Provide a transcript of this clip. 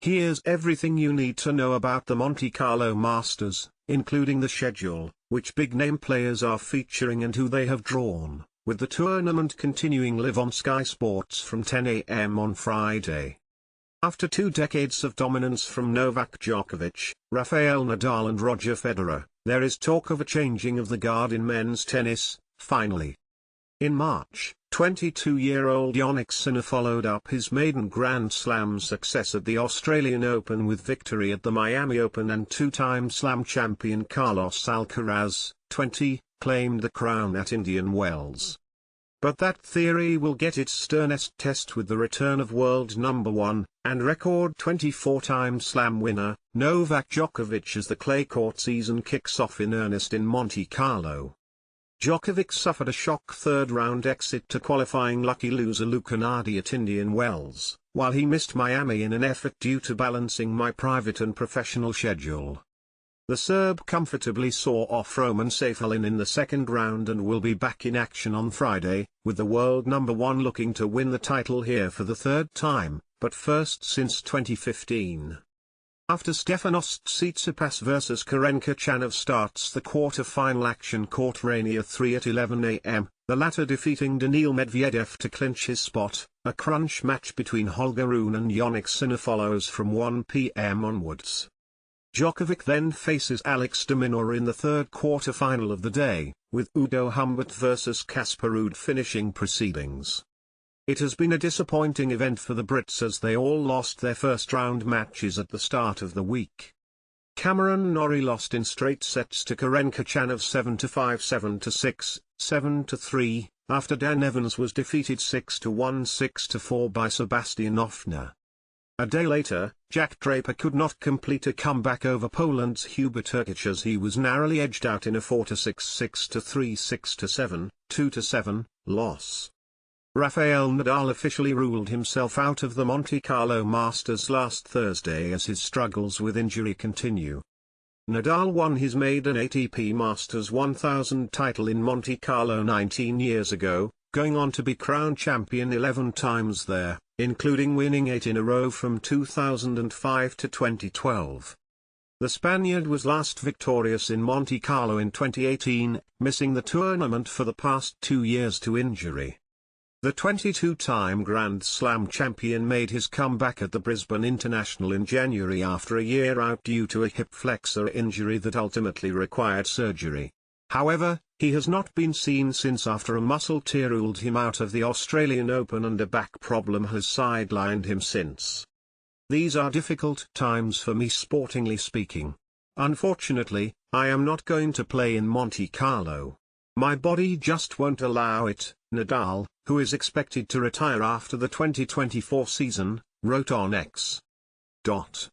Here's everything you need to know about the Monte Carlo Masters, including the schedule, which big-name players are featuring and who they have drawn, with the tournament continuing live on Sky Sports from 10 a.m. on Friday. After 2 decades of dominance from Novak Djokovic, Rafael Nadal and Roger Federer, there is talk of a changing of the guard in men's tennis, finally. In March, 22-year-old Jannik followed up his maiden Grand Slam success at the Australian Open with victory at the Miami Open, and 2-time Slam champion Carlos Alcaraz, 20, claimed the crown at Indian Wells. But that theory will get its sternest test with the return of world number 1, and record 24-time Slam winner, Novak Djokovic, as the clay court season kicks off in earnest in Monte Carlo. Djokovic suffered a shock third-round exit to qualifying lucky loser Luca Nardi at Indian Wells, while he missed Miami in an effort due to balancing my private and professional schedule. The Serb comfortably saw off Roman Safalin in the second round and will be back in action on Friday, with the world number 1 looking to win the title here for the 3rd time, but first since 2015. After Stefanos Tsitsipas vs Karen Khachanov starts the quarter-final action court Rainier 3 at 11 a.m., the latter defeating Daniil Medvedev to clinch his spot. A crunch match between Holger Rune and Jannik follows from 1 p.m. onwards. Djokovic then faces Alex de Minaur in the 3rd quarter-final of the day, with Udo Humbert vs Casper Ruud finishing proceedings. It has been a disappointing event for the Brits as they all lost their first-round matches at the start of the week. Cameron Norrie lost in straight sets to Karen Khachanov 7-5, 7-6, 7-3, after Dan Evans was defeated 6-1, 6-4 by Sebastian Ofner. A day later, Jack Draper could not complete a comeback over Poland's Hubert Hurkacz as he was narrowly edged out in a 4-6, 6-3, 6-7, 2-7 loss. Rafael Nadal officially ruled himself out of the Monte Carlo Masters last Thursday as his struggles with injury continue. Nadal won his maiden ATP Masters 1000 title in Monte Carlo 19 years ago, going on to be crowned champion 11 times there, including winning 8 in a row from 2005 to 2012. The Spaniard was last victorious in Monte Carlo in 2018, missing the tournament for the past 2 years to injury. The 22-time Grand Slam champion made his comeback at the Brisbane International in January after a year out due to a hip flexor injury that ultimately required surgery. However, he has not been seen since after a muscle tear ruled him out of the Australian Open and a back problem has sidelined him since. These are difficult times for me sportingly speaking. Unfortunately, I am not going to play in Monte Carlo. My body just won't allow it, Nadal, who is expected to retire after the 2024 season, wrote on X.